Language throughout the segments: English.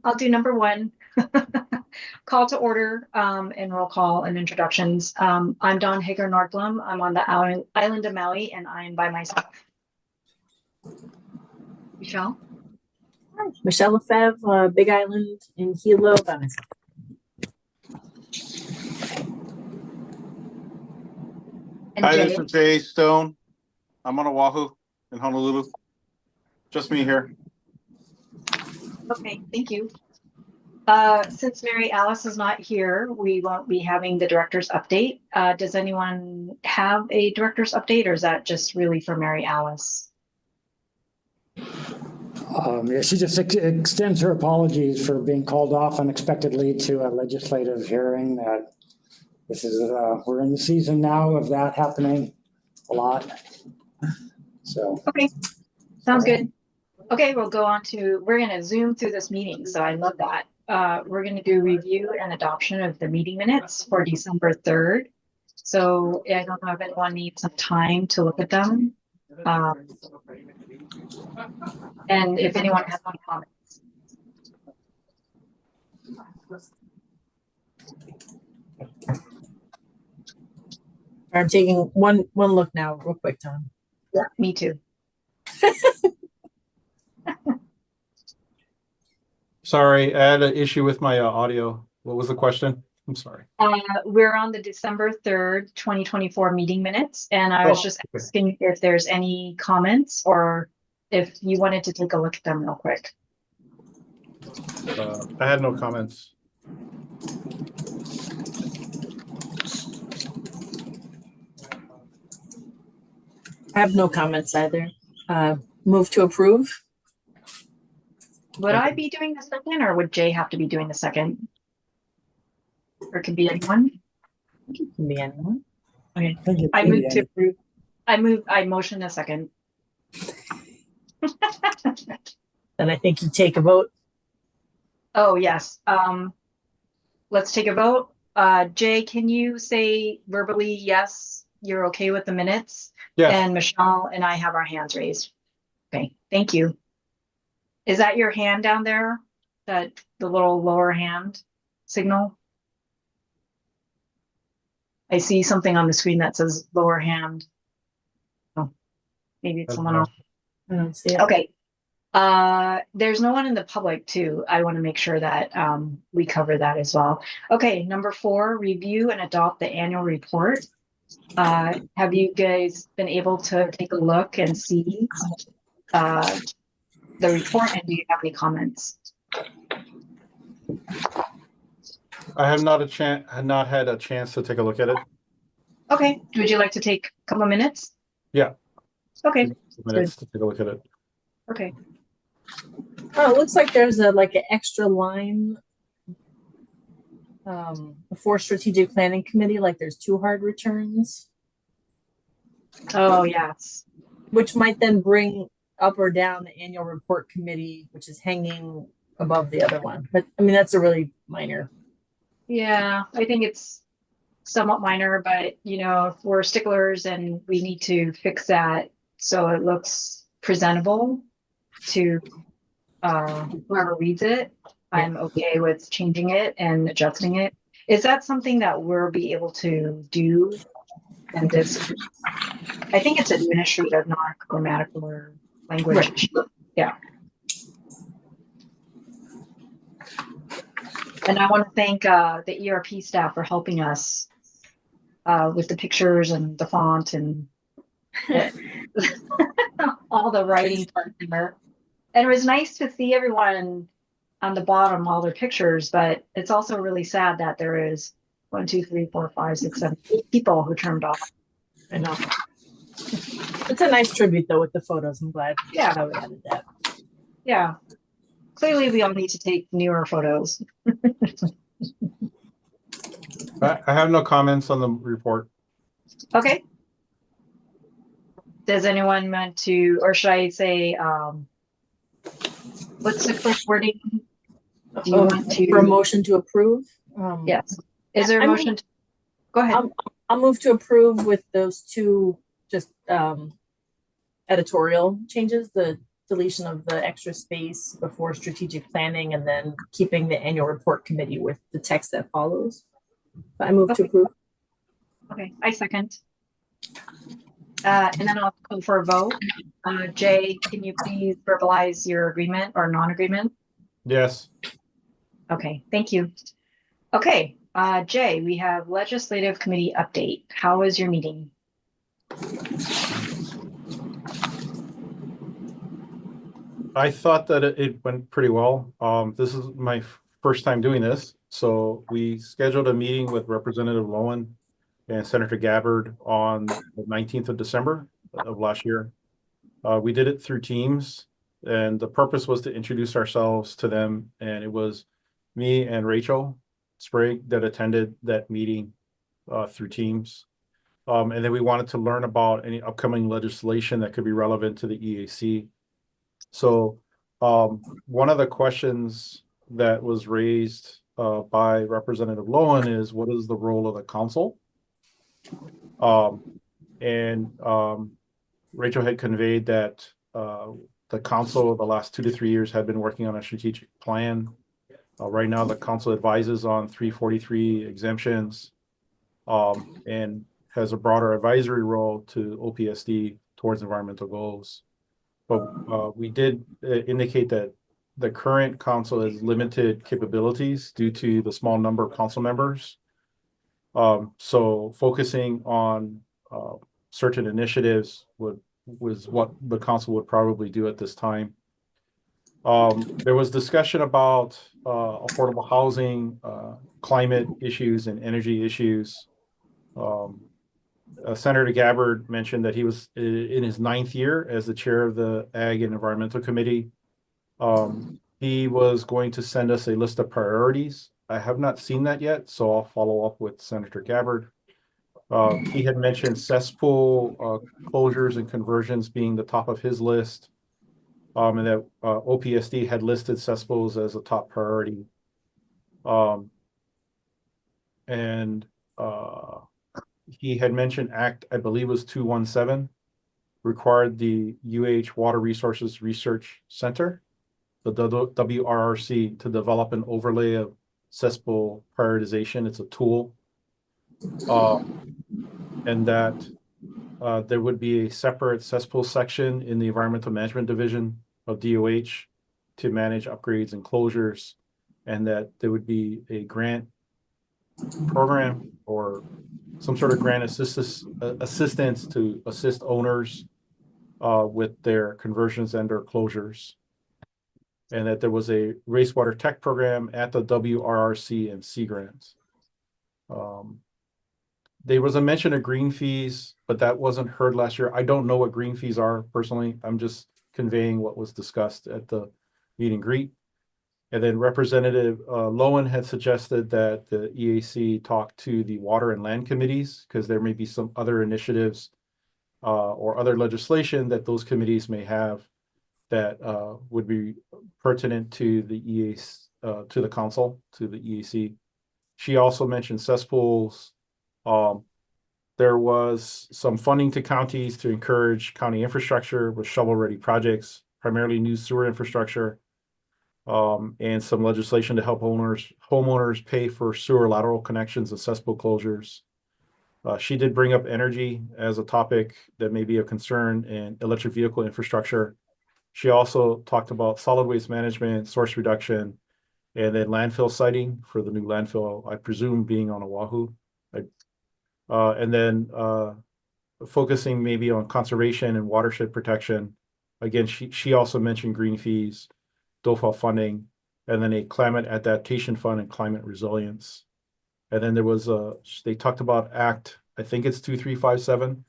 I'll do number one. Call to order and roll call and introductions. I'm Dawn Hager Nordblom. I'm on the island of Maui and I'm by myself. Michelle? Hi, Michelle Lefebvre, Big Island in Hilo by myself. And Hi, Jay? this is Jay Stone. I'm on Oahu in Honolulu. Just me here. Okay, thank you. Since Mary Alice is not here, we won't be having the director's update. Does anyone have a director's update, or is that just really for Mary Alice? Yeah, she just extends her apologies for being called off unexpectedly to a legislative hearing. That this is we're in the season now of that happening a lot. So okay, sounds good. Okay, we'll go on to, we're going to zoom through this meeting, so I love that. We're going to do review and adoption of the meeting minutes for December 3rd. So I don't know if anyone needs some time to look at them. And if anyone has any comments. I'm taking one look now, real quick, Tom. Yeah, me too. Sorry, I had an issue with my audio. What was the question? I'm sorry. We're on the December 3rd, 2024 meeting minutes, and I was just asking if there's any comments or if you wanted to take a look at them real quick. I had no comments. I have no comments either. Move to approve. Would I be doing the second, or would Jay have to be doing the second? Or it could be anyone? It can be anyone. Okay. I move to approve. I motion a second. Then I think you take a vote. Oh, yes. Let's take a vote. Jay, can you say verbally, yes, you're okay with the minutes? Yes. And Michelle and I have our hands raised. Okay, thank you. Is that your hand down there? The little lower hand signal? I see something on the screen that says lower hand. Oh, maybe it's someone else. I don't see it. Okay. There's no one in the public too. I want to make sure that we cover that as well. Okay, number 4, review and adopt the annual report. Have you guys been able to take a look and see the report, and do you have any comments? I have not had a chance to take a look at it. Okay, would you like to take a couple of minutes? Yeah. Okay. Minutes to take a look at it. Okay. Oh, it looks like there's an extra line before strategic planning committee, like there's 2 hard returns. Oh, yes. Which might then bring up or down the annual report committee, which is hanging above the other one. But I mean, that's a really minor. Yeah, I think it's somewhat minor, but if we're sticklers and we need to fix that so it looks presentable to whoever reads it, I'm okay with changing it and adjusting it. Is that something that we'll be able to do? And this, I think it's administrative, not grammatical or language. Right. Yeah. And I want to thank the ERP staff for helping us with the pictures and the font and all the writing part there. And it was nice to see everyone on the bottom, all their pictures, but it's also really sad that there is 1, 2, 3, 4, 5, 6, 7, 8 people who turned off. I know. It's a nice tribute though with the photos. I'm glad. Yeah. That we added that. Yeah. Clearly we all need to take newer photos. I have no comments on the report. Okay. Does anyone want to, or should I say, what's the correct wording? Do you want to? For a motion to approve? Yes. Is there a motion? Go ahead. I'll move to approve with those 2 just editorial changes. The deletion of the extra space before strategic planning and then keeping the annual report committee with the text that follows. I move to Okay. approve. Okay, I second. And then I'll go for a vote. Jay, can you please verbalize your agreement or non-agreement? Yes. Okay, thank you. Okay, Jay, we have legislative committee update. How was your meeting? I thought that it went pretty well. This is my first time doing this. So we scheduled a meeting with Representative Lowen and Senator Gabbard on the 19th of December of last year. We did it through Teams, and the purpose was to introduce ourselves to them. And it was me and Rachel Sprague that attended that meeting through Teams. And then we wanted to learn about any upcoming legislation that could be relevant to the EAC. So one of the questions that was raised by Representative Lowen is, what is the role of the council? Rachel had conveyed that the council the last 2 to 3 years had been working on a strategic plan. Right now, the council advises on 343 exemptions and has a broader advisory role to OPSD towards environmental goals. But we did indicate that the current council has limited capabilities due to the small number of council members. So focusing on certain initiatives was what the council would probably do at this time. There was discussion about affordable housing, climate issues, and energy issues. Senator Gabbard mentioned that he was in his 9th year as the chair of the Ag and Environmental Committee. He was going to send us a list of priorities. I have not seen that yet, so I'll follow up with Senator Gabbard. He had mentioned cesspool closures and conversions being the top of his list, and that OPSD had listed cesspools as a top priority. He had mentioned Act, I believe was 217, required the Water Resources Research Center, the WRRC, to develop an overlay of cesspool prioritization. It's a tool. And that there would be a separate cesspool section in the Environmental Management Division of DOH to manage upgrades and closures, and that there would be a grant program or some sort of grant assistance to assist owners with their conversions and or closures. And that there was a wastewater tech program at the WRRC and Sea Grants. There was a mention of green fees, but that wasn't heard last year. I don't know what green fees are personally. I'm just conveying what was discussed at the meet and greet. And then Representative Lowen had suggested that the EAC talk to the water and land committees because there may be some other initiatives or other legislation that those committees may have that would be pertinent to the EAC, to the council, to the EAC. She also mentioned cesspools. There was some funding to counties to encourage county infrastructure with shovel-ready projects, primarily new sewer infrastructure, and some legislation to help homeowners pay for sewer lateral connections and cesspool closures. She did bring up energy as a topic that may be of concern and electric vehicle infrastructure. She also talked about solid waste management, source reduction, and then landfill siting for the new landfill, I presume being on Oahu. And then focusing maybe on conservation and watershed protection. Again, she also mentioned green fees, DOFA funding, and then a climate adaptation fund and climate resilience. And then there was they talked about Act, I think it's 2357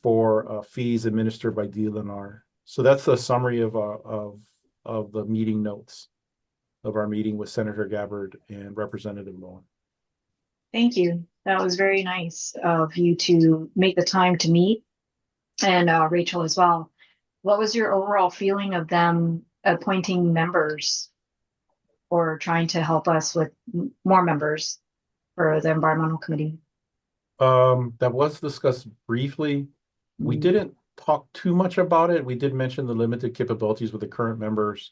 for fees administered by DLNR. So that's the summary of the meeting notes of our meeting with Senator Gabbard and Representative Lowen. Thank you. That was very nice of you to make the time to meet, and Rachel as well. What was your overall feeling of them appointing members or trying to help us with more members for the environmental committee? That was discussed briefly. We didn't talk too much about it. We did mention the limited capabilities with the current members.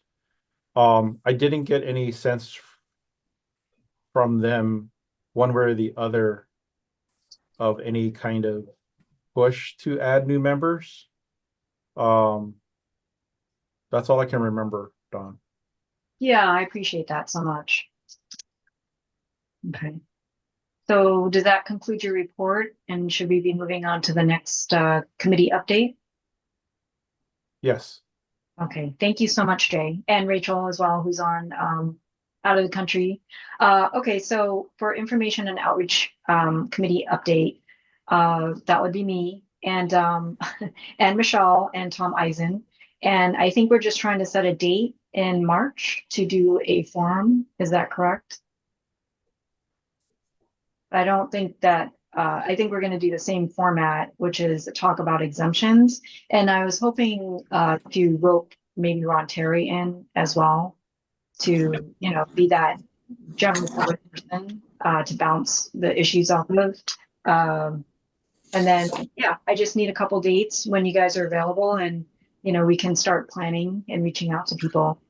I didn't get any sense from them one way or the other of any kind of push to add new members. That's all I can remember, Don. Yeah, I appreciate that so much. Okay. So does that conclude your report? And should we be moving on to the next committee update? Yes. Okay, thank you so much, Jay, and Rachel as well, who's on out of the country. Okay, so for information and outreach committee update, that would be me and and Michelle and Tom Eisen. And I think we're just trying to set a date in March to do a forum. Is that correct? I don't think that, I think we're going to do the same format, which is talk about exemptions. And I was hoping to rope maybe Ron Terry in as well to, you know, be that general public person to bounce the issues off of. And then, yeah, I just need a couple dates when you guys are available and, you know, we can start planning and reaching out to people.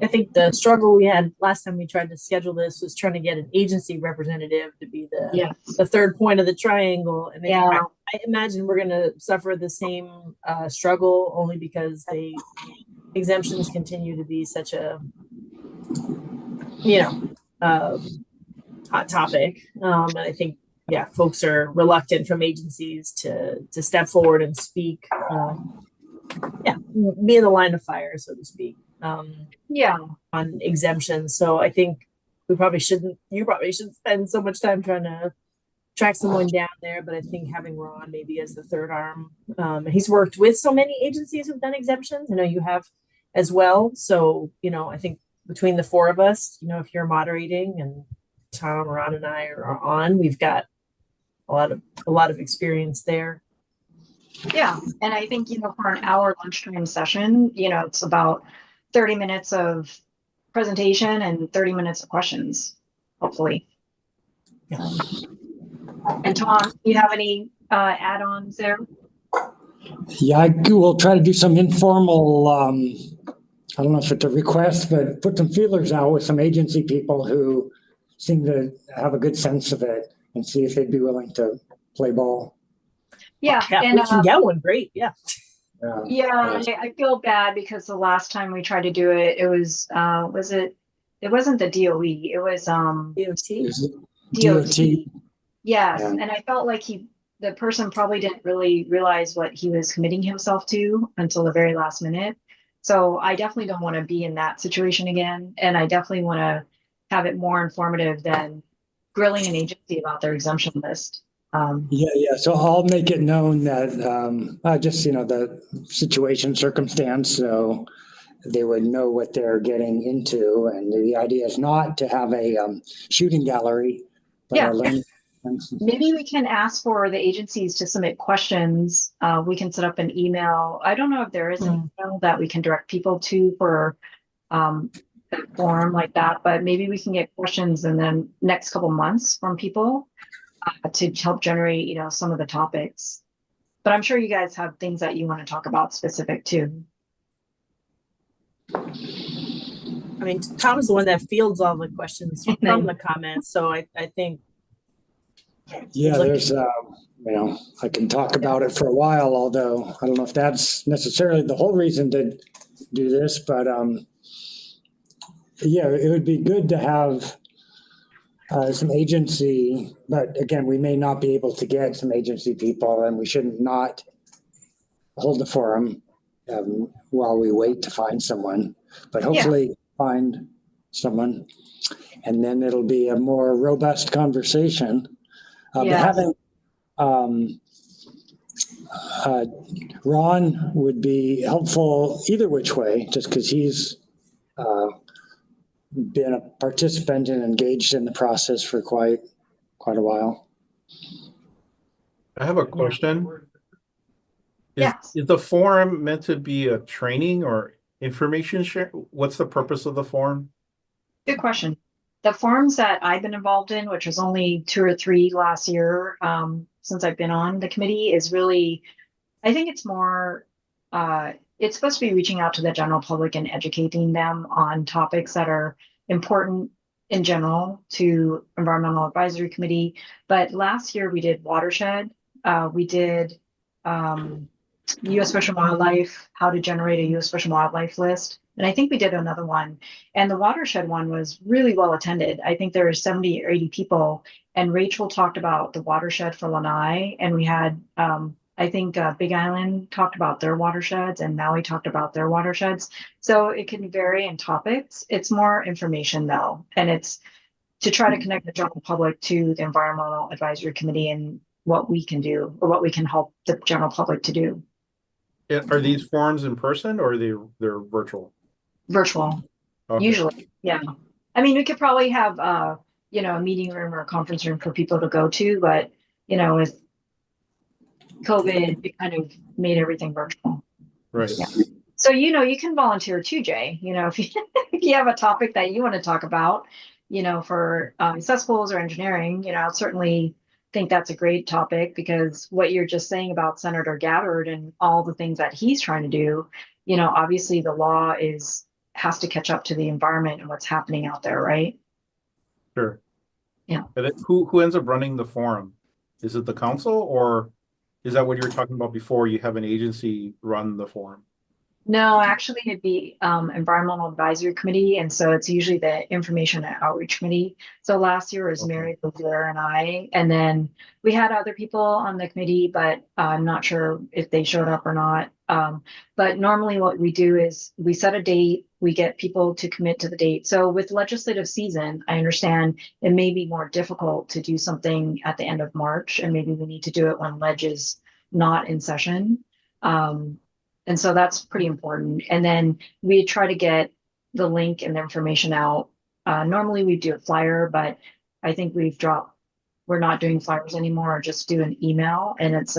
I think the struggle we had last time we tried to schedule this was trying to get an agency representative to be the third point of the triangle. And Yeah. I imagine we're going to suffer the same struggle only because the exemptions continue to be such a, you know, hot topic. And I think, yeah, folks are reluctant from agencies to step forward and speak. Yeah, be in the line of fire, so to speak. Yeah. On exemptions. So I think you probably shouldn't spend so much time trying to track someone down there. But I think having Ron maybe as the third arm, he's worked with so many agencies who've done exemptions. I know you have as well. So, you know, I think between the four of us, you know, if you're moderating and Tom, Ron, and I are on, we've got a lot of experience there. Yeah, and I think, you know, for an hour lunchtime session, you know, it's about 30 minutes of presentation and 30 minutes of questions, hopefully. And Tom, do you have any add-ons there? Yeah, I will try to do some informal, I don't know if it's a request, but put some feelers out with some agency people who seem to have a good sense of it and see if they'd be willing to play ball. Yeah, and we can get one. Great. Yeah. Yeah, I feel bad because the last time we tried to do it, it was it wasn't the DOE, it was DOT. Yes, and I felt like the person probably didn't really realize what he was committing himself to until the very last minute. So I definitely don't want to be in that situation again, and I definitely want to have it more informative than grilling an agency about their exemption list. Yeah. So I'll make it known that just, you know, the situation circumstance, so they would know what they're getting into. And the idea is not to have a shooting gallery, but a learning. Maybe we can ask for the agencies to submit questions. We can set up an email. I don't know if there is an email that we can direct people to for a forum like that, but maybe we can get questions in the next couple months from people to help generate, you know, some of the topics. But I'm sure you guys have things that you want to talk about specific too. I mean, Tom's the one that fields all the questions from the comments, so I think. Yeah, there's, you know, I can talk about it for a while, although I don't know if that's necessarily the whole reason to do this, but yeah, it would be good to have some agency, but again, we may not be able to get some agency people, and we shouldn't not hold the forum while we wait to find someone, but hopefully find someone, and then it'll be a more robust conversation. But having Ron would be helpful either which way, just because he's been a participant and engaged in the process for quite a while. I have a question. Yes. Is the forum meant to be a training or information share? What's the purpose of the forum? Good question. The forums that I've been involved in, which was only 2 or 3 last year, since I've been on the committee, is really I think it's more, it's supposed to be reaching out to the general public and educating them on topics that are important in general to Environmental Advisory Committee. But last year we did watershed. We did U.S. Fish and Wildlife, how to generate a U.S. Fish and Wildlife list. And I think we did another one. And the watershed one was really well attended. I think there were 70 or 80 people. And Rachel talked about the watershed for Lanai. And we had, I think Big Island talked about their watersheds and Maui talked about their watersheds. So it can vary in topics. It's more information though. And it's to try to connect the general public to the Environmental Advisory Committee and what we can do or what we can help the general public to do. Are these forums in person or they're virtual? Virtual, Okay. usually, yeah. I mean, we could probably have, you know, a meeting room or a conference room for people to go to, but, you know, with COVID, it kind of made everything virtual. Right. Yeah. So, you know, you can volunteer too, Jay. You know, if you, if you have a topic that you want to talk about, you know, for cesspools or engineering, you know, I'll certainly think that's a great topic because what you're just saying about Senator Gabbard and all the things that he's trying to do, you know, obviously the law has to catch up to the environment and what's happening out there, right? Sure. Yeah. And then who ends up running the forum? Is it the council or is that what you were talking about before? You have an agency run the forum? No, actually, it'd be Environmental Advisory Committee, and so it's usually the Information and Outreach Committee. So last year was Okay. Mary Boozer and I, and then we had other people on the committee, but I'm not sure if they showed up or not. But normally, what we do is we set a date, we get people to commit to the date. So with legislative season, I understand it may be more difficult to do something at the end of March, and maybe we need to do it when ledge is not in session. And so that's pretty important. And then we try to get the link and the information out. Normally we do a flyer, but I think we're not doing flyers anymore, or just do an email and it's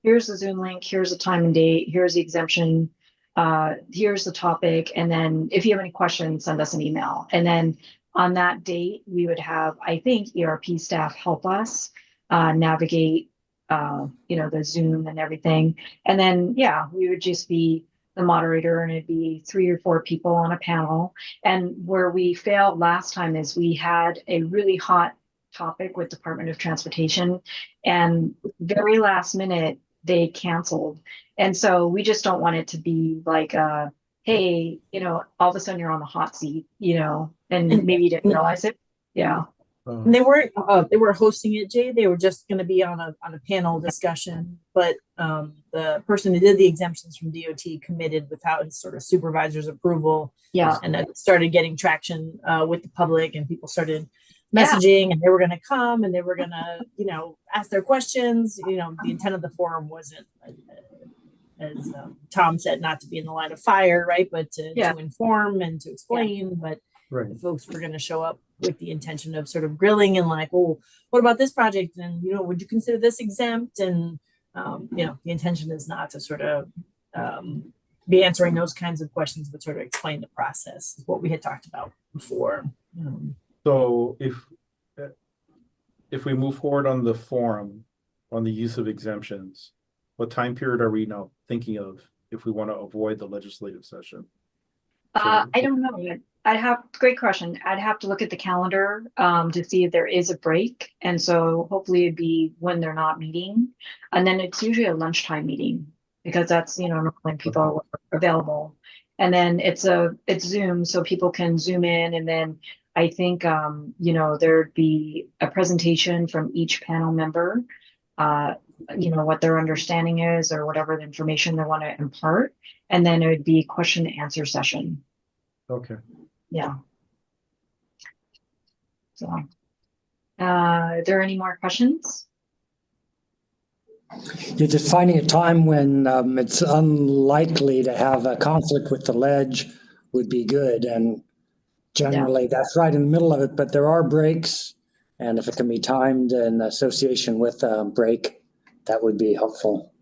here's the Zoom link, here's the time and date, here's the exemption, here's the topic. And then if you have any questions, send us an email. And then on that date, we would have, I think, ERP staff help us navigate you know, the Zoom and everything. And then, yeah, we would just be the moderator and it'd be 3 or 4 people on a panel. And where we failed last time is we had a really hot topic with Department of Transportation and very last minute they canceled. And so we just don't want it to be like, hey, you know, all of a sudden you're on the hot seat, you know, and maybe you didn't realize it. Yeah. And they weren't they were hosting it, Jay. They were just going to be on a panel discussion, but the person who did the exemptions from DOT committed without his sort of supervisor's approval. Yeah. And it started getting traction with the public, and people started messaging, and they were going to come, and they were going to, you know, ask their questions. You know, the intent of the forum wasn't, as Tom said, not to be in the line of fire, right, but to inform and to explain. But Right. the folks were going to show up with the intention of sort of grilling and like, oh, what about this project? And, you know, would you consider this exempt? And, you know, the intention is not to sort of be answering those kinds of questions, but sort of explain the process, what we had talked about before. So if we move forward on the forum, on the use of exemptions, what time period are we now thinking of if we want to avoid the legislative session? I don't know. Great question. I'd have to look at the calendar to see if there is a break. And so hopefully it'd be when they're not meeting. And then it's usually a lunchtime meeting because that's, you know, when people are available. And then it's Zoom, so people can zoom in. And then I think, you know, there'd be a presentation from each panel member, you know, what their understanding is or whatever the information they want to impart. And then it would be question and answer session. Okay. Yeah. So, are there any more questions? You're just finding a time when it's unlikely to have a conflict with the ledge would be good. And generally that's right in the middle of it, but there are breaks. And if it can be timed in association with a break, that would be helpful.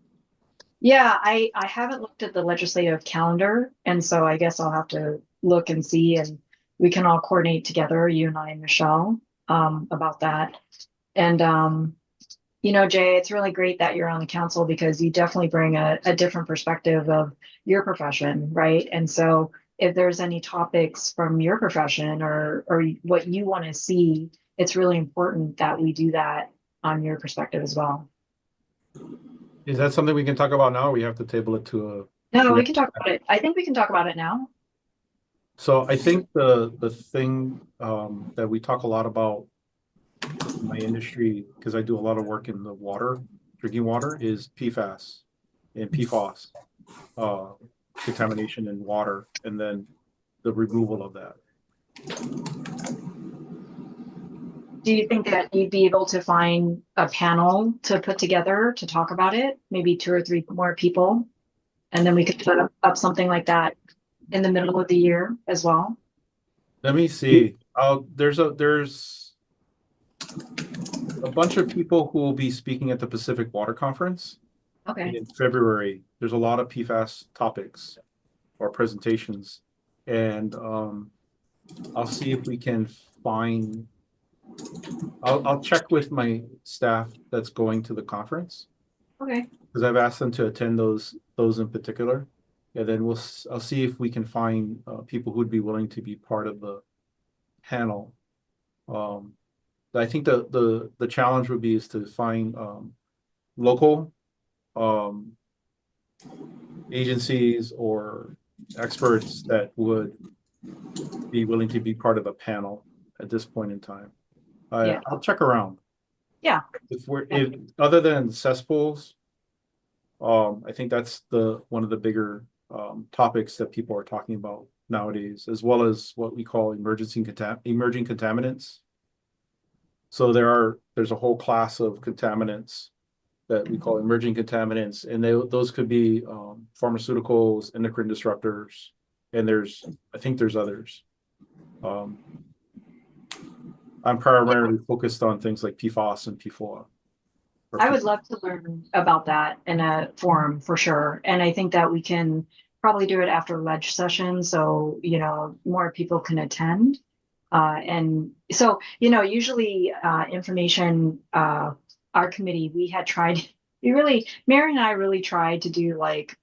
Yeah, I haven't looked at the legislative calendar. And so I guess I'll have to look and see, and we can all coordinate together, you and I and Michelle, about that. And You know, Jay, it's really great that you're on the council because you definitely bring a different perspective of your profession, right? And so if there's any topics from your profession or what you want to see, it's really important that we do that on your perspective as well. Is that something we can talk about now, or we have to table it to a? No, we can talk about it. I think we can talk about it now. So I think the thing that we talk a lot about in my industry, because I do a lot of work in the water, drinking water, is PFAS and PFOS, uh, contamination in water, and then the removal of that. Do you think that you'd be able to find a panel to put together to talk about it? Maybe 2 or 3 more people, and then we could put up something like that in the middle of the year as well. Let me see. There's a bunch of people who will be speaking at the Pacific Water Conference Okay. in February. There's a lot of PFAS topics or presentations, and I'll see if we can find. I'll check with my staff that's going to the conference Okay. because I've asked them to attend those in particular, and then I'll see if we can find people who'd be willing to be part of the panel. I think the challenge would be is to find local agencies or experts that would be willing to be part of the panel at this point in time. Yeah. I'll check around. Yeah. If other than cesspools, I think that's one of the bigger topics that people are talking about nowadays, as well as what we call emerging contaminants. So there's a whole class of contaminants that we call emerging contaminants, and those could be pharmaceuticals, endocrine disruptors, and I think there's others. I'm primarily focused on things like PFOS and PFOA. I would love to learn about that in a forum for sure. And I think that we can probably do it after ledge session so, more people can attend. And so, usually information, our committee, Mary and I really tried to do like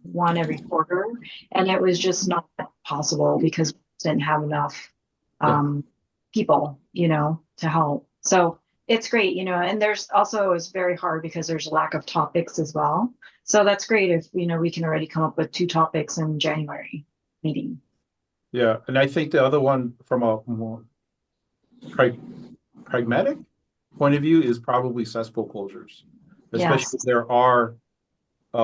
one every quarter, and it was just not possible because we didn't have enough people, to help. So it's great, and there's also, it's very hard because there's a lack of topics as well. So that's great if, we can already come up with 2 topics in January meeting. Yeah, and I think the other one from a more pragmatic point of view is probably cesspool closures, especially Yes. if there are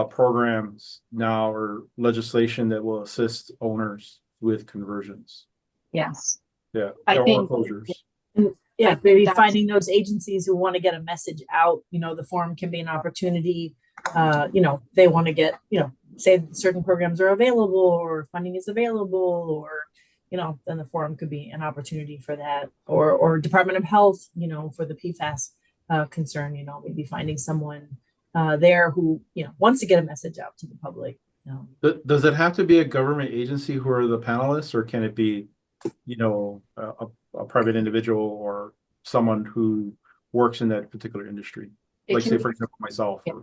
programs now or legislation that will assist owners with conversions. Yes. Yeah, I or think closures. Yeah, I think maybe that's- finding those agencies who want to get a message out, the forum can be an opportunity. They want to get, say certain programs are available or funding is available, or, then the forum could be an opportunity for that, or Department of Health, for the PFAS concern, maybe finding someone there who, wants to get a message out to the public. Does it have to be a government agency who are the panelists, or can it be, a private individual or someone who works in that particular industry? Like, say, for example, myself. Yeah.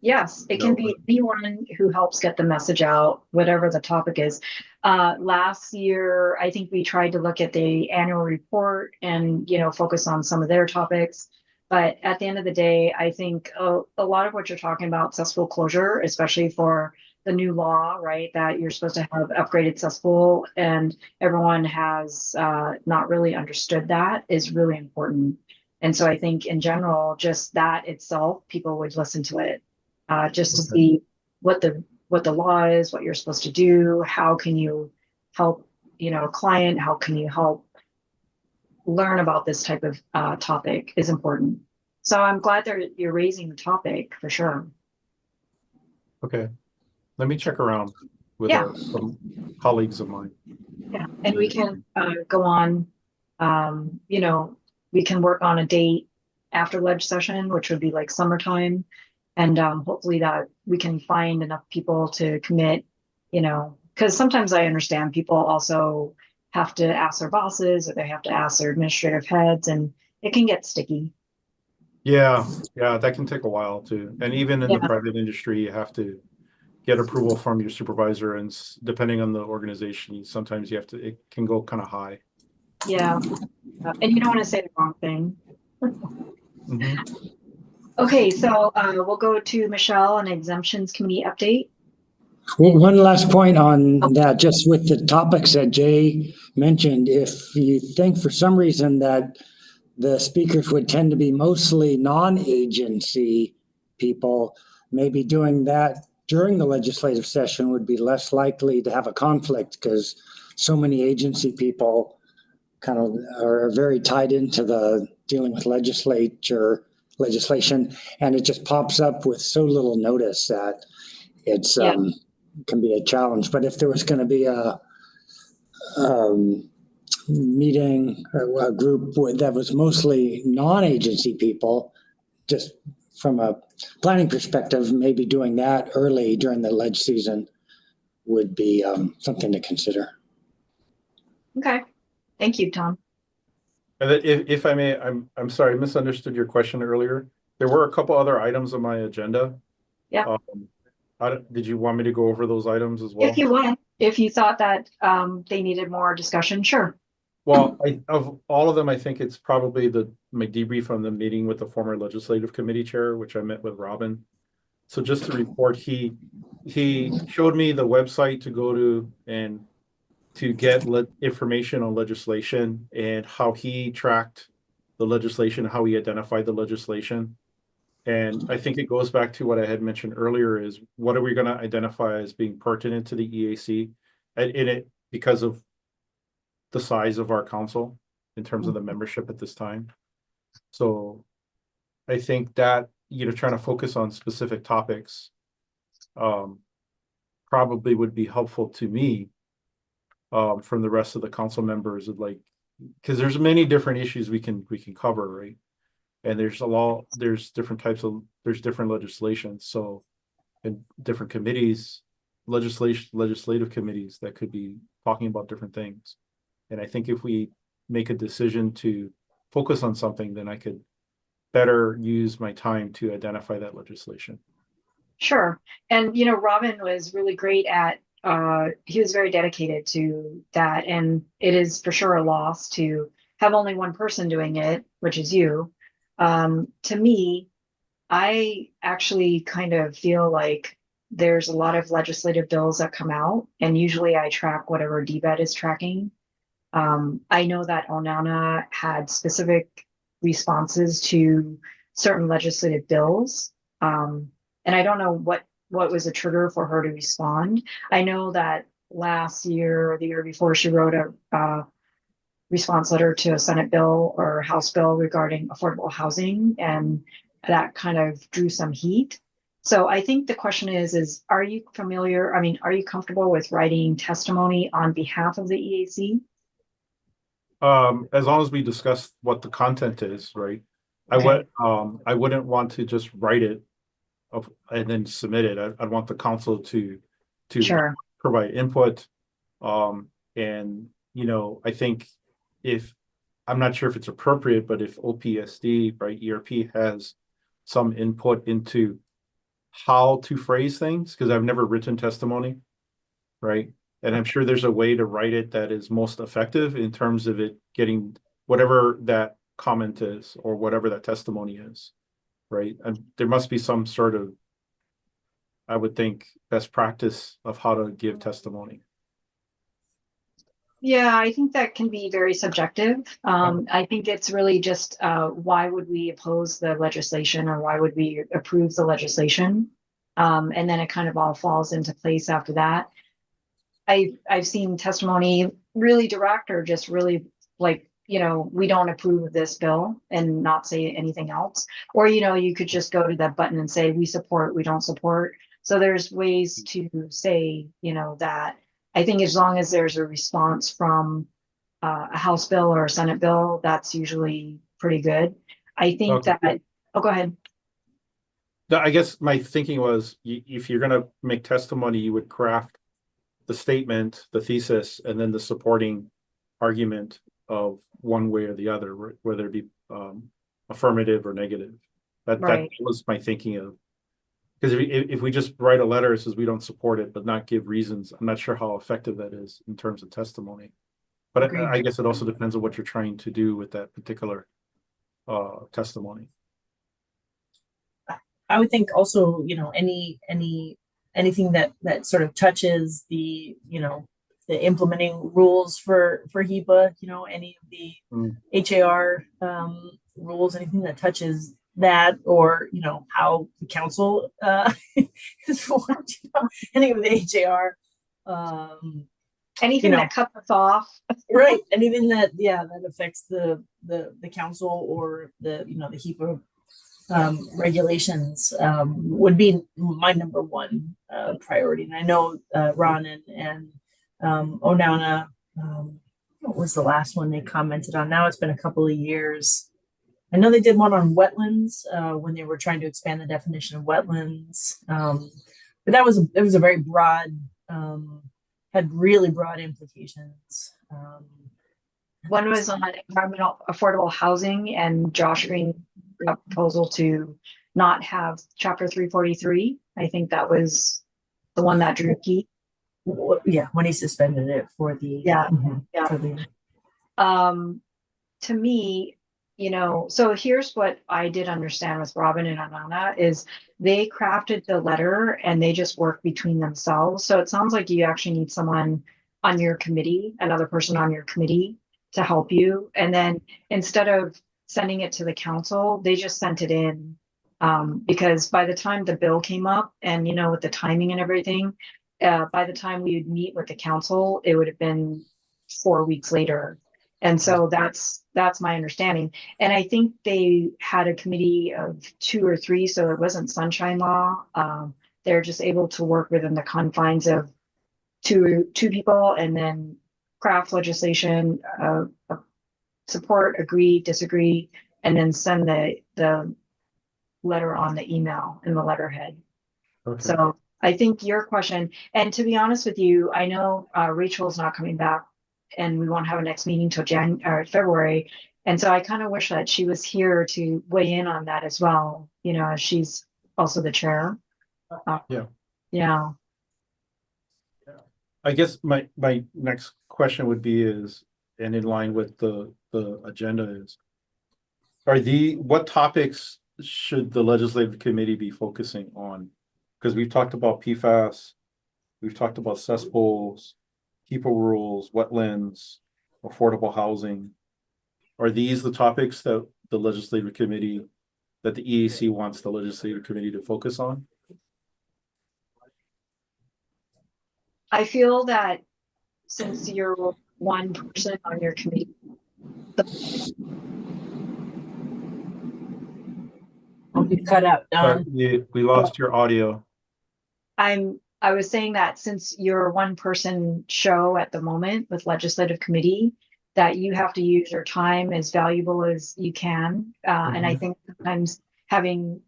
Yes, it can be anyone who helps get the message out, whatever the topic is. Last year, I think we tried to look at the annual report and, focus on some of their topics. But at the end of the day, I think a lot of what you're talking about, cesspool closure, especially for the new law, right, that you're supposed to have upgraded cesspool, and everyone has not really understood that, is really important. And so I think in general, just that itself, people would listen to it. Just to see what the law is, what you're supposed to do, how can you help, a client, how can you help learn about this type of topic is important. So I'm glad that you're raising the topic for sure. Okay, let me check around with some colleagues of mine. Yeah, and we can go on, we can work on a date after ledge session, which would be like summertime. And hopefully that we can find enough people to commit, because sometimes I understand people also have to ask their bosses or they have to ask their administrative heads, and it can get sticky. Yeah, yeah, that can take a while too. And even in the Yeah. private industry, you have to get approval from your supervisor, and depending on the organization, sometimes you have to, it can go kind of high. Yeah. And you don't want to say the wrong thing. Mhm. Okay, so we'll go to Michelle on exemptions committee update. Well, one last point on that, just with the topics that Jay mentioned, if you think for some reason that the speakers would tend to be mostly non-agency people, maybe doing that during the legislative session would be less likely to have a conflict because so many agency people kind of are very tied into the dealing with legislation, and it just pops up with so little notice that it's Yeah. can be a challenge. But if there was going to be a meeting or a group that was mostly non-agency people, just from a planning perspective, maybe doing that early during the ledge season would be something to consider. Okay. Thank you, Tom. And then if I may, I'm sorry, I misunderstood your question earlier. There were a couple other items on my agenda. Yeah. Did you want me to go over those items as well? If you want, if you thought that they needed more discussion, sure. Well, of all of them, I think it's probably my debrief from the meeting with the former legislative committee chair, which I met with Robin. So just to report, he showed me the website to go to and to get information on legislation and how he tracked the legislation, how he identified the legislation. And I think it goes back to what I had mentioned earlier, is what are we going to identify as being pertinent to the EAC in it because of the size of our council in terms of the membership at this time. So I think that, trying to focus on specific topics probably would be helpful to me from the rest of the council members, because there's many different issues we can cover, right? And there's different legislation. So in different committees, legislative committees that could be talking about different things. And I think if we make a decision to focus on something, then I could better use my time to identify that legislation. Sure. And, Robin was really great at, he was very dedicated to that. And it is for sure a loss to have only one person doing it, which is you. To me, I actually kind of feel like there's a lot of legislative bills that come out, and usually I track whatever DBET is tracking. I know that Onana had specific responses to certain legislative bills. And I don't know what was a trigger for her to respond. I know that last year or the year before, she wrote a response letter to a Senate bill or House bill regarding affordable housing, and that kind of drew some heat. So I think the question is, are you familiar? I mean, are you comfortable with writing testimony on behalf of the EAC? As long as we discuss what the content is, right? Okay. I wouldn't want to just write it and then submit it. I'd want the council to Sure. provide input. And I think if I'm not sure if it's appropriate, but if OPSD, right, ERP has some input into how to phrase things, because I've never written testimony, right? And I'm sure there's a way to write it that is most effective in terms of it getting whatever that comment is or whatever that testimony is, right? And there must be some sort of, I would think, best practice of how to give testimony. Yeah, I think that can be very subjective. I think it's really just why would we oppose the legislation or why would we approve the legislation? And then it kind of all falls into place after that. I've seen testimony really direct or just really like, we don't approve of this bill and not say anything else. Or, you could just go to that button and say, we support, we don't support. So there's ways to say, that. I think as long as there's a response from a House bill or a Senate bill, that's usually pretty good. I think Okay. that, oh, go ahead. I guess my thinking was if you're going to make testimony, you would craft the statement, the thesis, and then the supporting argument of one way or the other, whether it be affirmative or negative. That Right. was my thinking of, because if we just write a letter that says we don't support it, but not give reasons, I'm not sure how effective that is in terms of testimony. But Agreed. I guess it also depends on what you're trying to do with that particular testimony. I would think also, you know, anything that sort of touches the, you know, the implementing rules for HEPA, you know, any of the HAR rules, anything that touches that, or, you know, how the council is formed, you know, any of the HAR, Anything you know, that cuts us off. right? Anything that, yeah, that affects the council or the, you know, the HEPA regulations would be my number one priority. And I know Ron and Onana, what was the last one they commented on? Now it's been a couple of years. I know they did one on wetlands when they were trying to expand the definition of wetlands, but it was a very broad, had really broad implications. One was on environmental affordable housing, and Josh Green a proposal to not have chapter 343. I think that was the one that drew heat. Yeah, when he suspended it for the Yeah. for the To me, you know, so here's what I did understand with Robin and Anana is they crafted the letter and they just work between themselves. So it sounds like you actually need someone on your committee, another person on your committee to help you. And then instead of sending it to the council, they just sent it in. Because by the time the bill came up and, you know, with the timing and everything, by the time we would meet with the council, it would have been 4 weeks later. And so that's my understanding. And I think they had a committee of 2 or 3, so it wasn't sunshine law. They're just able to work within the confines of two people and then craft legislation, support, agree, disagree, and then send the letter on the email in the letterhead. Okay. So I think your question, and to be honest with you, I know Rachel's not coming back and we won't have a next meeting till February. And so I kind of wish that she was here to weigh in on that as well, you know, as she's also the chair. Yeah. Yeah. I guess my next question would be is, and in line with the agenda is, what topics should the legislative committee be focusing on? Because we've talked about PFAS, we've talked about cesspools, HEPA rules, wetlands, affordable housing. Are these the topics that the legislative committee, that the EAC wants the legislative committee to focus on? I feel that since you're one person on your committee, you cut out, Don. We lost your audio. I was saying that since you're a one person show at the moment with legislative committee, that you have to use your time as valuable as you can. And I think sometimes having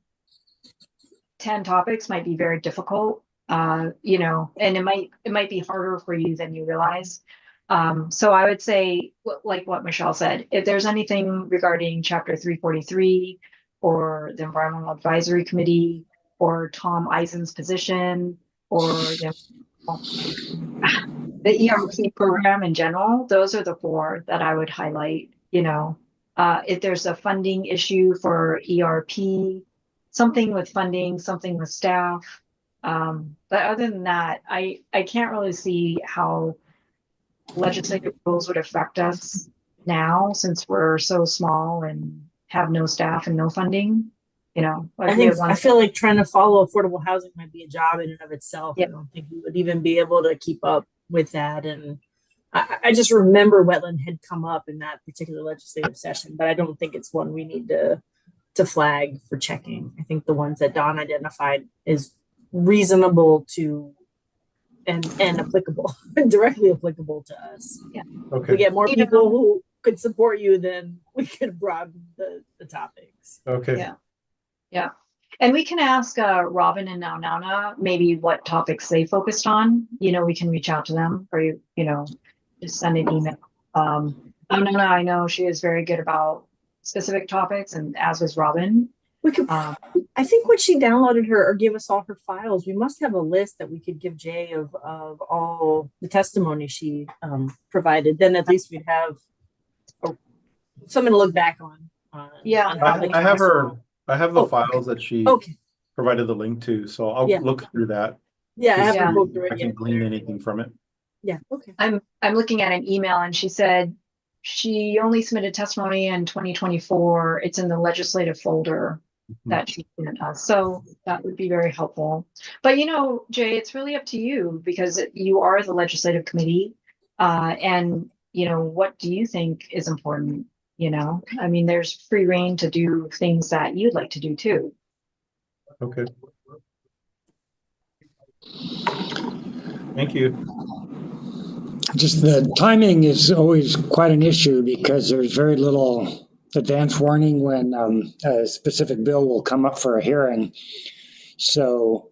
10 topics might be very difficult, you know, and it might be harder for you than you realize. So I would say, like what Michelle said, if there's anything regarding chapter 343 or the Environmental Advisory Committee or Tom Eisen's position or the ERP program in general, those are the 4 that I would highlight. You know, if there's a funding issue for ERP, something with funding, something with staff. But other than that, I can't really see how legislative rules would affect us now since we're so small and have no staff and no funding. You know, like I feel like trying to follow affordable housing might be a job in and of itself. Yeah. I don't think we would even be able to keep up with that. And I just remember wetland had come up in that particular legislative session, but I don't think it's one we need to flag for checking. I think the ones that Don identified is reasonable to and applicable, directly applicable to us. Yeah. Okay. If we get more people who could support you, then we could broaden the topics. Okay. Yeah. Yeah. And we can ask Robin and Nana maybe what topics they focused on. You know, we can reach out to them or, you know, just send an email. Nana, I know she is very good about specific topics, and as was Robin. We could, I think when she downloaded her or gave us all her files, we must have a list that we could give Jay of all the testimony she provided. Then at least we'd have something to look back on. Yeah. on how the I have her. council- I have the Oh, files that she Okay. provided the link to, so I'll Yeah. look through that. Yeah, I to haven't Yeah. go see through if I it can yet. glean anything from it. Yeah. Okay. I'm looking at an email and she said she only submitted testimony in 2024. It's in the legislative folder that she sent us. So that would be very helpful. But Jay, it's really up to you because you are the legislative committee. And what do you think is important? I mean, there's free reign to do things that you'd like to do too. Okay. Thank you. Just the timing is always quite an issue because there's very little advance warning when a specific bill will come up for a hearing. So,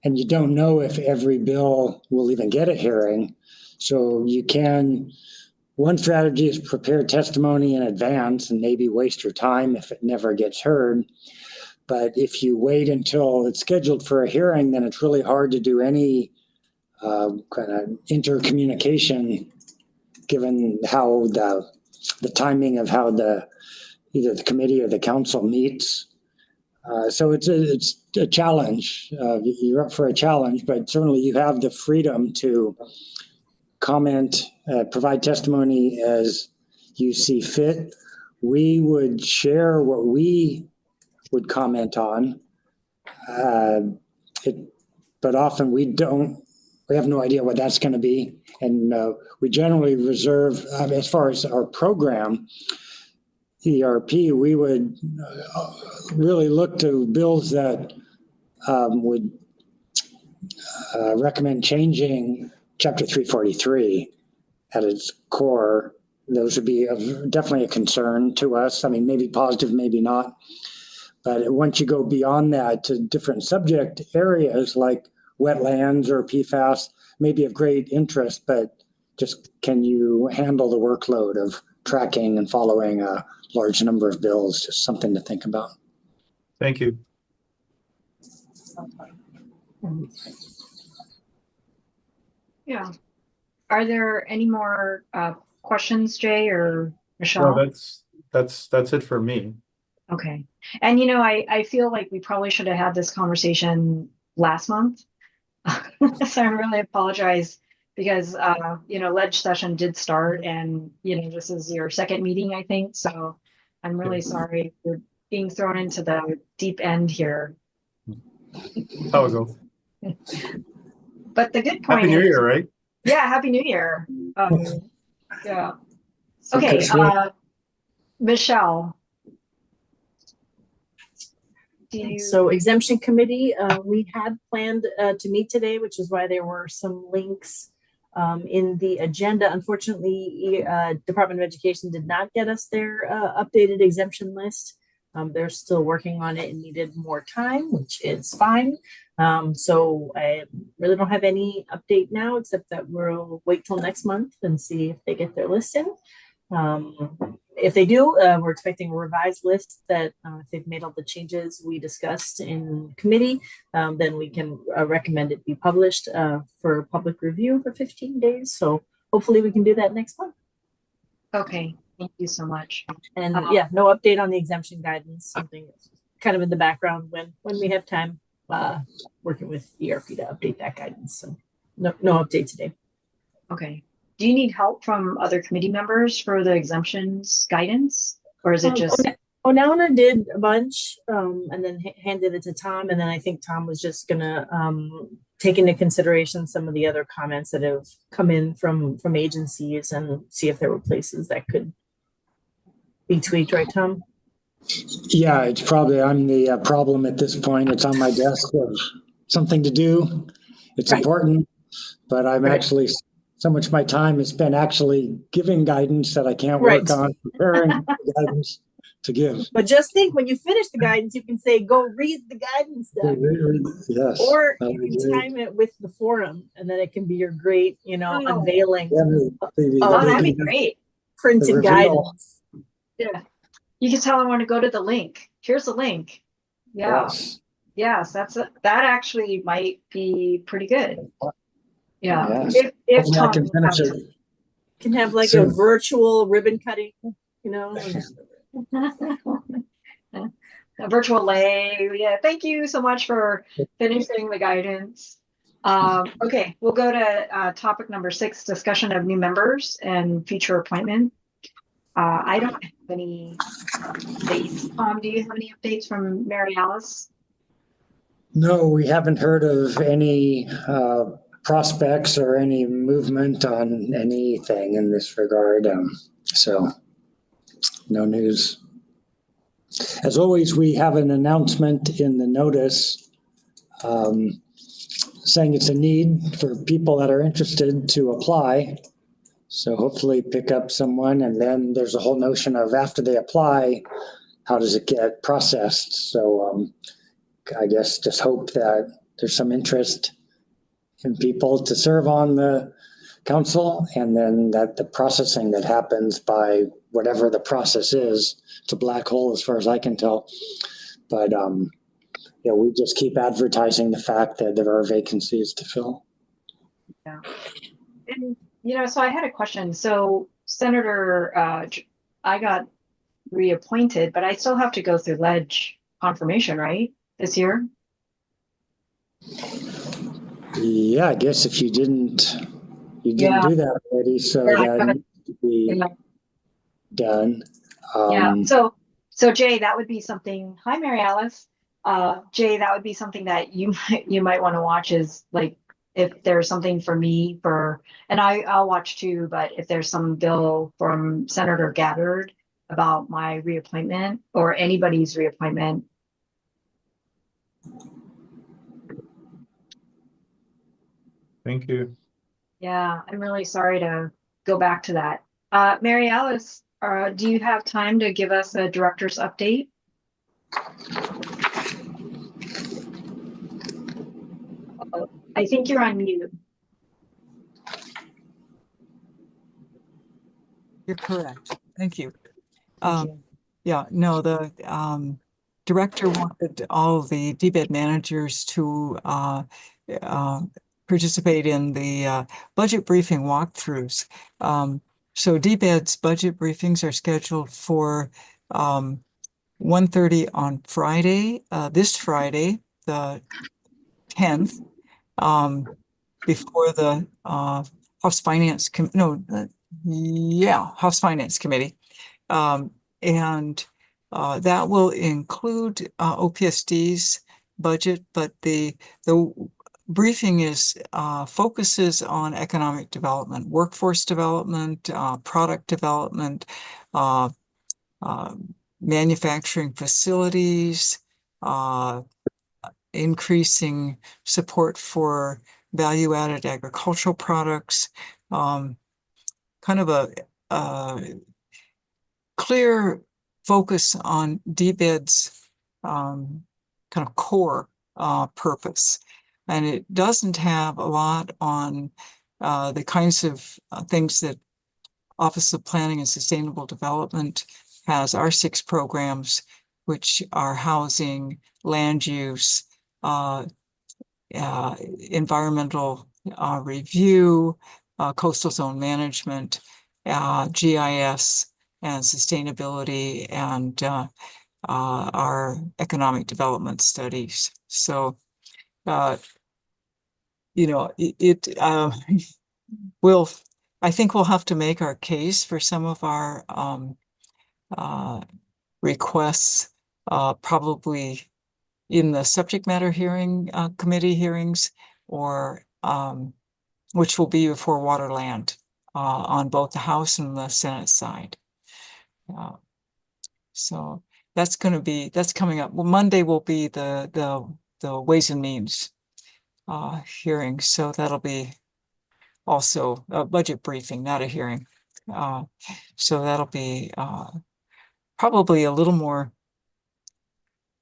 and you don't know if every bill will even get a hearing. So one strategy is prepare testimony in advance and maybe waste your time if it never gets heard. But if you wait until it's scheduled for a hearing, then it's really hard to do any kind of intercommunication, given how the timing of how either the committee or the council meets. So it's a challenge. You're up for a challenge, but certainly you have the freedom to comment, provide testimony as you see fit. We would share what we would comment on, but often we have no idea what that's going to be. And we generally reserve, as far as our program, ERP, we would really look to bills that would recommend changing Chapter 343 at its core. Those would be definitely a concern to us. I mean, maybe positive, maybe not. But once you go beyond that to different subject areas like wetlands or PFAS, may be of great interest, but just can you handle the workload of tracking and following a large number of bills? Just something to think about. Thank you. Yeah. Are there any more questions, Jay or Michelle? No, that's it for me. Okay. And I feel like we probably should have had this conversation last month. So I really apologize because ledge session did start and this is your second meeting, I think. So I'm really sorry for being thrown into the deep end here. How it goes. But the good point Happy New is, Year, right? yeah, Happy New Year. Yeah. So Okay, Chris, Michelle. So exemption committee, we had planned to meet today, which is why there were some links in the agenda. Unfortunately, Department of Education did not get us their updated exemption list. They're still working on it and needed more time, which is fine. So I really don't have any update now, except that we'll wait till next month and see if they get their list in. If they do, we're expecting a revised list that if they've made all the changes we discussed in committee, then we can recommend it be published for public review for 15 days. So hopefully we can do that next month. Okay, thank you so much. And yeah, no update on the exemption guidance, something kind of in the background when we have time working with ERP to update that guidance. So no update today. Okay. Do you need help from other committee members for the exemptions guidance, or is it just? Onauna did a bunch and then handed it to Tom. And then I think Tom was just gonna take into consideration some of the other comments that have come in from agencies and see if there were places that could be tweaked, right, Tom? Yeah, it's probably, I'm the problem at this point. It's on my desk of something to do. It's important, but I'm actually, so much of my time is spent actually giving guidance that I can't work on preparing guidance to give. But just think, when you finish the guidance, you can say, go read the guidance stuff. Yes. Or you can time it with the forum, and then it can be your great, unveiling. That'd be great. Printed guidance. Yeah. You can tell them when to go to the link. Here's the link. Yeah. Yes. Yes, that actually might be pretty good. Yeah. Yes. If Hopefully I Tom can finish it. Can have like a Soon. virtual ribbon cutting, you know. a virtual lay. Yeah, thank you so much for finishing the guidance. Okay, we'll go to topic number 6, discussion of new members and future appointment. I don't have any updates. Tom, do you have any updates from Mary Alice? No, we haven't heard of any prospects or any movement on anything in this regard. So no news. As always, we have an announcement in the notice saying it's a need for people that are interested to apply. So hopefully pick up someone, and then there's a whole notion of after they apply, how does it get processed? So I guess just hope that there's some interest in people to serve on the council, and then that the processing that happens by whatever the process is, it's a black hole as far as I can tell. But we just keep advertising the fact that there are vacancies to fill. Yeah. And, so I had a question. So Senator, I got reappointed, but I still have to go through ledge confirmation, right? This year? Yeah, I guess if you didn't Yeah. do that already, so Yeah, that needs to be Yeah. done. Yeah. So Jay, that would be something. Hi, Mary Alice. Jay, that would be something that you might want to watch, is like if there's something for me and I'll watch too, but if there's some bill from Senator Gabbard about my reappointment or anybody's reappointment. Thank you. Yeah, I'm really sorry to go back to that. Mary Alice, do you have time to give us a director's update? I think you're on mute. You're correct. Thank you. Thank you. Yeah, no, the director wanted all the DBED managers to participate in the budget briefing walkthroughs. So DBED's budget briefings are scheduled for 1:30 on Friday, this Friday, the 10th, before the House Finance House Finance Committee. And that will include OPSD's budget, but the briefing focuses on economic development, workforce development, product development, manufacturing facilities, increasing support for value-added agricultural products, kind of a clear focus on DBED's kind of core purpose. And it doesn't have a lot on the kinds of things that Office of Planning and Sustainable Development has, our 6 programs, which are housing, land use, environmental review, coastal zone management, GIS, and sustainability, and our economic development studies. So, I think we'll have to make our case for some of our requests, probably in the subject matter hearing committee hearings, or which will be before Waterland on both the House and the Senate side. So that's coming up. Well, Monday will be the Ways and Means hearing. So that'll be also a budget briefing, not a hearing. So that'll be probably a little more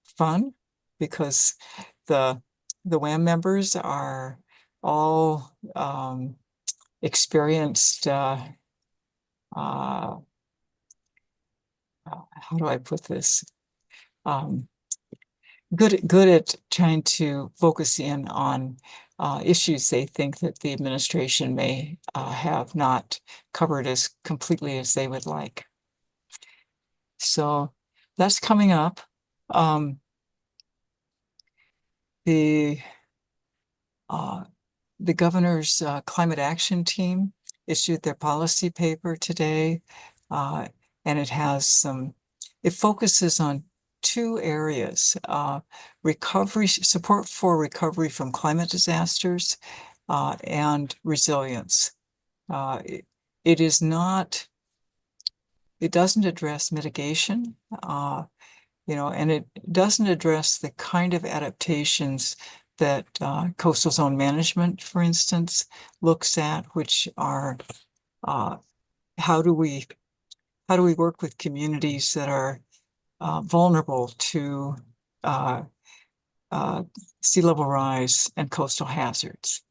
fun, because the WAM members are all experienced how do I put this? good at trying to focus in on issues they think that the administration may have not covered as completely as they would like. So that's coming up. The governor's climate action team issued their policy paper today, and it focuses on two areas: support for recovery from climate disasters, and resilience. It doesn't address mitigation, and it doesn't address the kind of adaptations that coastal zone management, for instance, looks at, which are how do we work with communities that are vulnerable to sea level rise and coastal hazards.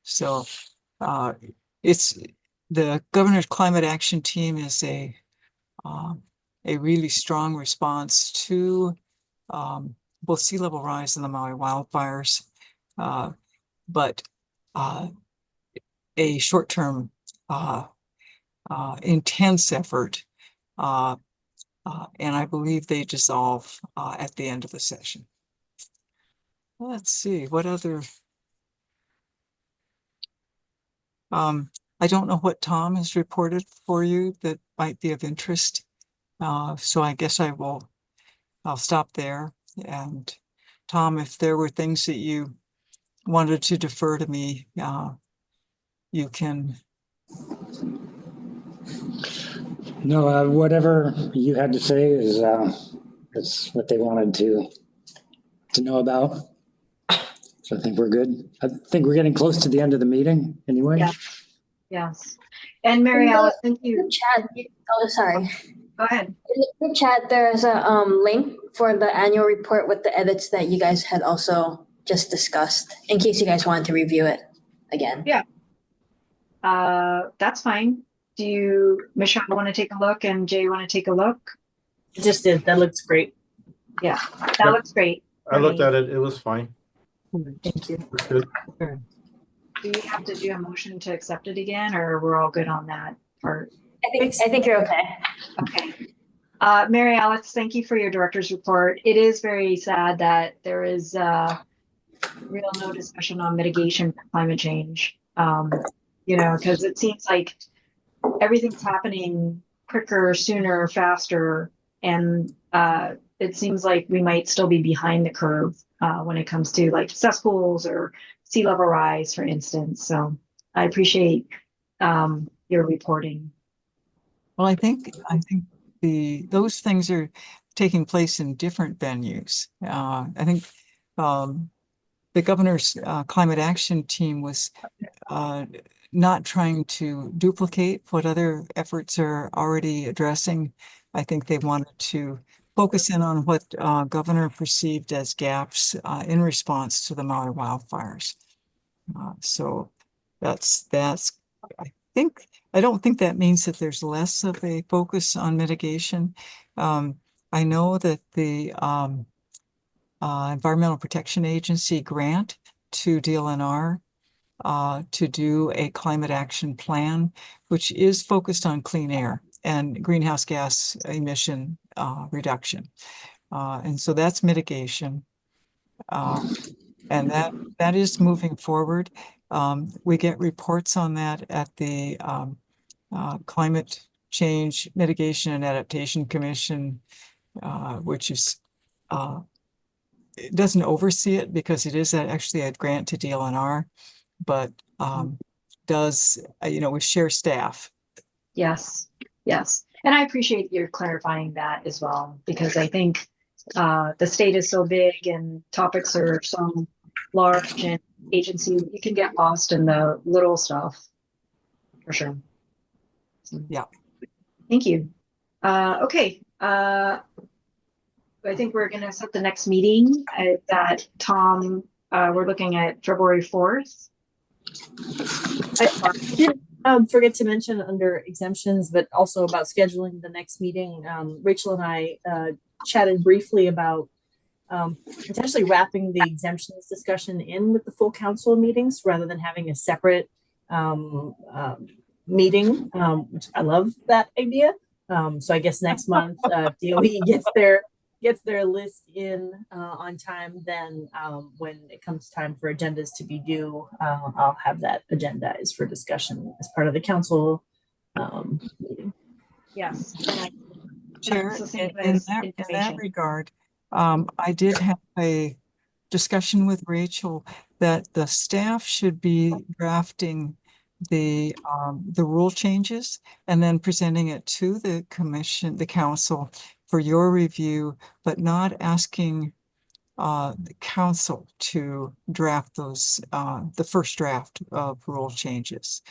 So it's the governor's climate action team is a really strong response to both sea level rise and the Maui wildfires, but a short-term intense effort, and I believe they dissolve at the end of the session. Let's see, what other... I don't know what Tom has reported for you that might be of interest, so I guess I'll stop there. And Tom, if there were things that you wanted to defer to me, you can. No, whatever you had to say is that's what they wanted to know about. So I think we're good. I think we're getting close to the end of the meeting anyway. Yeah. Yes. And Mary Alice, thank you. Chat. Oh, sorry. Go ahead. In the chat, there's a link for the annual report with the edits that you guys had also just discussed, in case you guys wanted to review it again. Yeah. That's fine. Do you, Michelle, want to take a look, and Jay want to take a look? Just did. That looks great. Yeah, that looks great. I looked at it. It was fine. Thank you. It's good. Do we have to do a motion to accept it again, or we're all good on that part? I think you're okay. Okay. Mary Alice, thank you for your director's report. It is very sad that there is real no discussion on mitigation for climate change. Because it seems like everything's happening quicker, sooner, faster, and it seems like we might still be behind the curve when it comes to like cesspools or sea level rise, for instance. So I appreciate your reporting. Well, I think those things are taking place in different venues. I think the governor's climate action team was not trying to duplicate what other efforts are already addressing. I think they wanted to focus in on what governor perceived as gaps in response to the Maui wildfires. So that's I don't think that means that there's less of a focus on mitigation. I know that the Environmental Protection Agency grant to DLNR to do a climate action plan, which is focused on clean air and greenhouse gas emission reduction. And so that's mitigation. And that is moving forward. We get reports on that at the Climate Change Mitigation and Adaptation Commission, which is it doesn't oversee it because it is actually a grant to DLNR, but does we share staff. Yes, yes, and I appreciate your clarifying that as well, because I think the state is so big and topics are so large and agency, you can get lost in the little stuff for sure. So, yeah. Thank you. Okay. I think we're going to set the next meeting that Tom, we're looking at February 4th. I did forget to mention under exemptions, but also about scheduling the next meeting. Rachel and I chatted briefly about potentially wrapping the exemptions discussion in with the full council meetings rather than having a separate meeting, which I love that idea. So I guess next month, DOE gets their list in on time. Then when it comes time for agendas to be due, I'll have that agendized for discussion as part of the council meeting. Yes. Chair, That's the same in as that information. regard, I did have a discussion with Rachel that the staff should be drafting the rule changes and then presenting it to the commission, the council for your review, but not asking the council to draft those, the first draft of rule changes.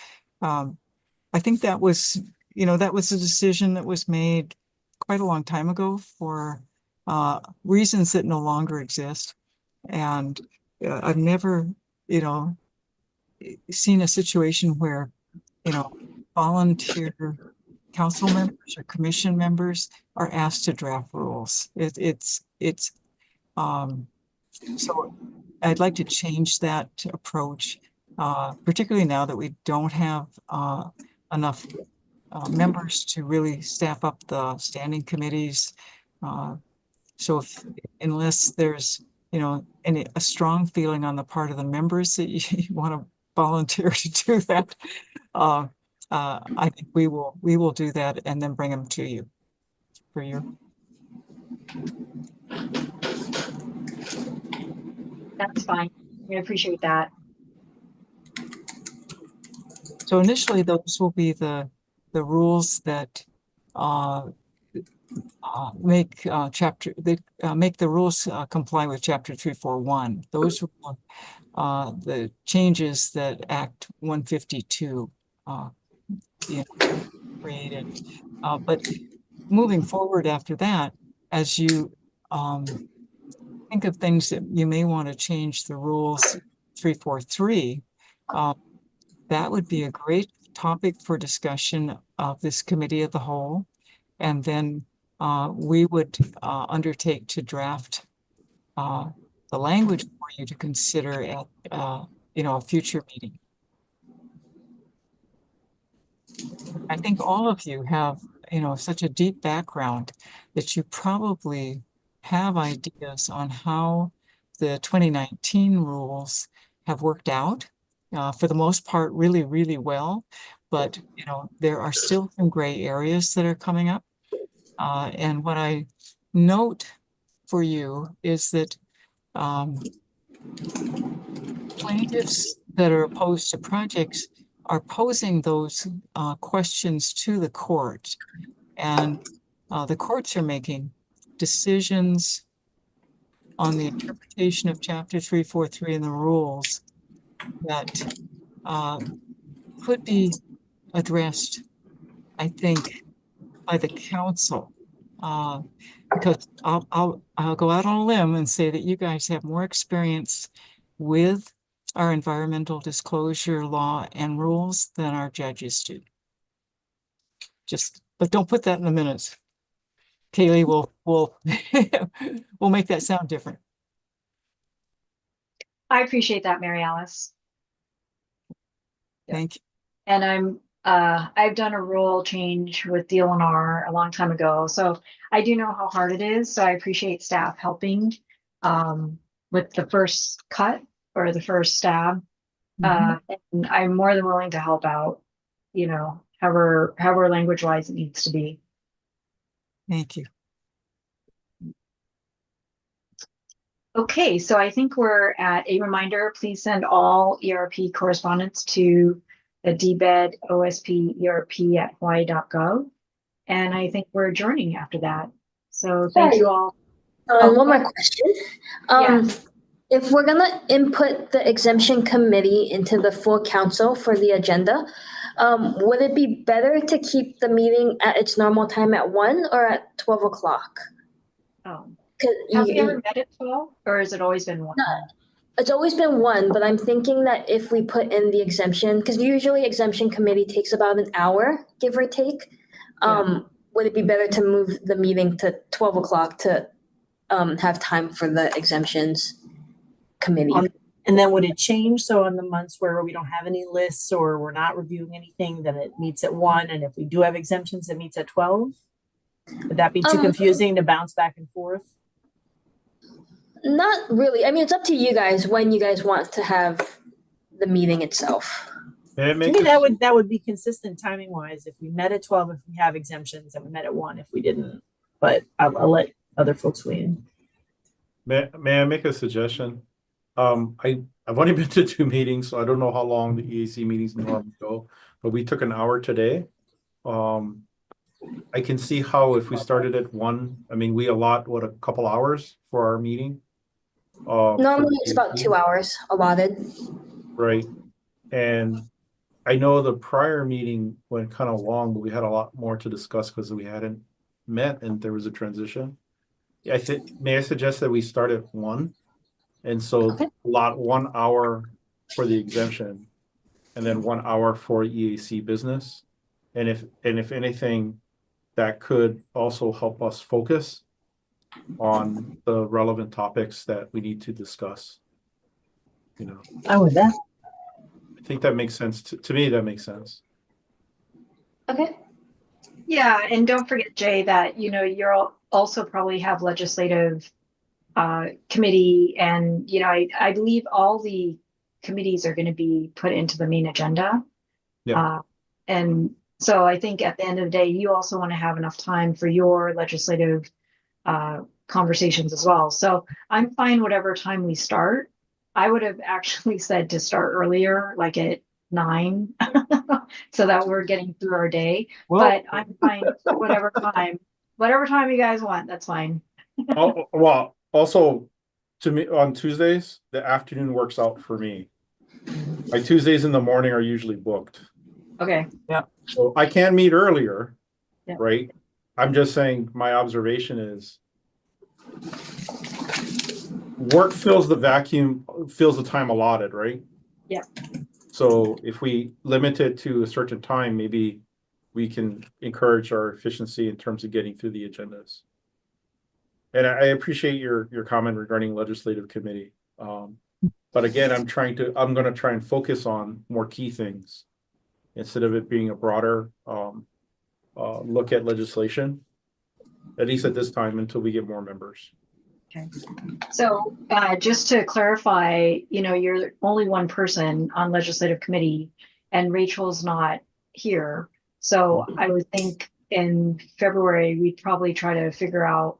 I think that was, that was a decision that was made quite a long time ago for reasons that no longer exist. And I've never, seen a situation where, volunteer council members or commission members are asked to draft rules. So I'd like to change that approach, particularly now that we don't have enough members to really staff up the standing committees. So unless there's, a strong feeling on the part of the members that you want to volunteer to do that, I think we will do that and then bring them to you for your. That's fine. I appreciate that. So initially, those will be the rules that make make the rules comply with Chapter 341. Those were the changes that Act 152 created. But moving forward after that, as you think of things that you may want to change the rules 343, that would be a great topic for discussion of this committee of the whole. And then we would undertake to draft the language for you to consider at a future meeting. I think all of you have such a deep background that you probably have ideas on how the 2019 rules have worked out. For the most part, really, really well. But, there are still some gray areas that are coming up. And what I note for you is that plaintiffs that are opposed to projects are posing those questions to the court. And the courts are making decisions on the interpretation of Chapter 343 in the rules that could be addressed, I think, by the council. Because I'll go out on a limb and say that you guys have more experience with our environmental disclosure law and rules than our judges do. But don't put that in the minutes. Kaylee will we'll make that sound different. I appreciate that, Mary Alice. Thank you. And I've done a rule change with DLNR a long time ago, so I do know how hard it is. So I appreciate staff helping with the first cut or the first stab. And I'm more than willing to help out, however language-wise it needs to be. Thank you. Okay, so I think we're at a reminder. Please send all ERP correspondence to the DBED OSP ERP at hawaii.gov. And I think we're adjourning after that. So thank you all. One more question. Yes. If we're gonna input the exemption committee into the full council for the agenda, would it be better to keep the meeting at its normal time at 1 or at 12 o'clock? Oh. Have we ever met at 12 or has it always been 1? No, it's always been 1, but I'm thinking that if we put in the exemption, because usually exemption committee takes about an hour, give or take. Would it be better to move the meeting to 12 o'clock to have time for the exemptions committee. And then would it change? So on the months where we don't have any lists or we're not reviewing anything, then it meets at 1. And if we do have exemptions, it meets at 12. Would that be too confusing to bounce back and forth? Not really. I mean, it's up to you guys when you guys want to have the meeting itself. To me, that would be consistent timing wise. If we met at 12, if we have exemptions, and we met at 1 if we didn't. But I'll let other folks weigh in. May I make a suggestion? I've only been to 2 meetings, so I don't know how long the EAC meetings normally go, but we took an hour today. I can see how if we started at 1, I mean, we allot a couple hours for our meeting. Normally it's about 2 hours allotted. Right. And I know the prior meeting went kind of long, but we had a lot more to discuss because we hadn't met and there was a transition. I think, may I suggest that we start at 1? And so allot 1 hour for the exemption and then 1 hour for EAC business. And if anything, that could also help us focus on the relevant topics that we need to discuss. You know, I would that. I think that makes sense. To me, that makes sense. Okay. Yeah, and don't forget, Jay, that you're also probably have legislative committee, and I believe all the committees are going to be put into the main agenda. Yeah. And so I think at the end of the day, you also want to have enough time for your legislative conversations as well. So I'm fine whatever time we start. I would have actually said to start earlier, like at 9, so that we're getting through our day. Well, but I'm fine whatever time you guys want. That's fine. well, also to me on Tuesdays, the afternoon works out for me. My Tuesdays in the morning are usually booked. Okay. Yeah. So I can meet earlier, Yeah. right? I'm just saying my observation is work fills the vacuum, fills the time allotted, right? Yeah. So if we limit it to a certain time, maybe we can encourage our efficiency in terms of getting through the agendas. And I appreciate your comment regarding legislative committee. But again, I'm going to try and focus on more key things instead of it being a broader look at legislation, at least at this time until we get more members. Okay. So just to clarify, you're only one person on legislative committee and Rachel's not here. So I would think in February, we'd probably try to figure out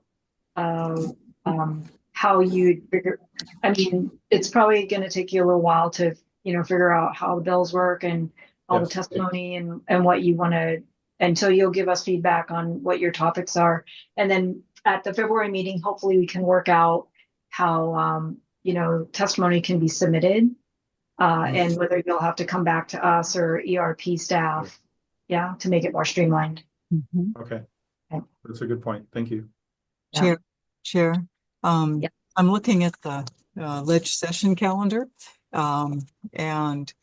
how you'd figure, I mean, it's probably going to take you a little while to, figure out how the bills work and all the testimony and what you want to, until you'll give us feedback on what your topics are. And then at the February meeting, hopefully we can work out how, testimony can be submitted and whether you'll have to come back to us or ERP staff, to make it more streamlined. Mm-hmm. Okay. That's a good point. Thank you. Chair. I'm looking at the ledge session calendar, and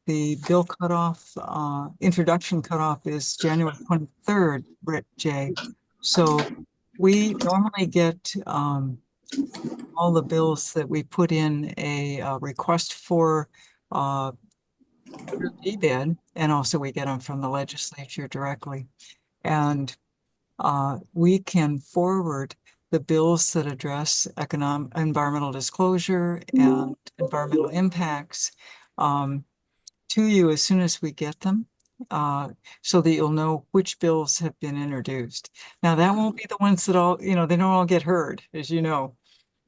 the bill cutoff, introduction cutoff is January 23rd, Jay. So we normally get all the bills that we put in a request for bid, and also we get them from the legislature directly. And we can forward the bills that address environmental disclosure and environmental impacts to you as soon as we get them, so that you'll know which bills have been introduced. Now, that won't be the ones that all, they don't all get heard, as you know.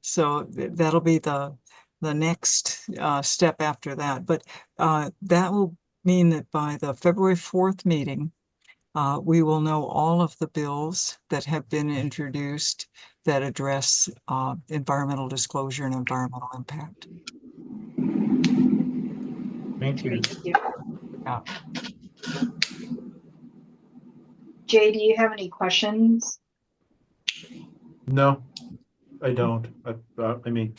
So that'll be the next step after that. But that will mean that by the February 4th meeting, we will know all of the bills that have been introduced that address environmental disclosure and environmental impact. Thank you. Thank you. Yeah. Jay, do you have any questions? No, I don't. I mean,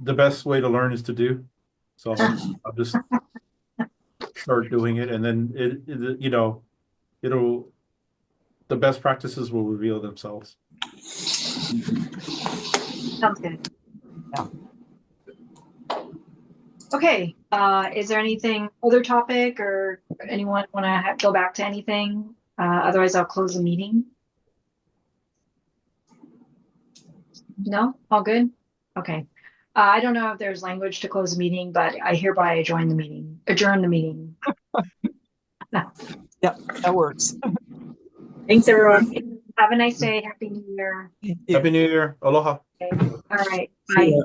the best way to learn is to do. So I'll just start doing it, and then the best practices will reveal themselves. Sounds good. Yeah. Okay, is there anything, other topic, or anyone want to go back to anything? Otherwise I'll close the meeting. No, all good? Okay. I don't know if there's language to close the meeting, but I hereby adjourn the meeting. Yep, that works. Thanks, everyone. Have a nice day. Happy New Year. Yeah. Happy New Year. Aloha. Okay. All right. See Bye. ya.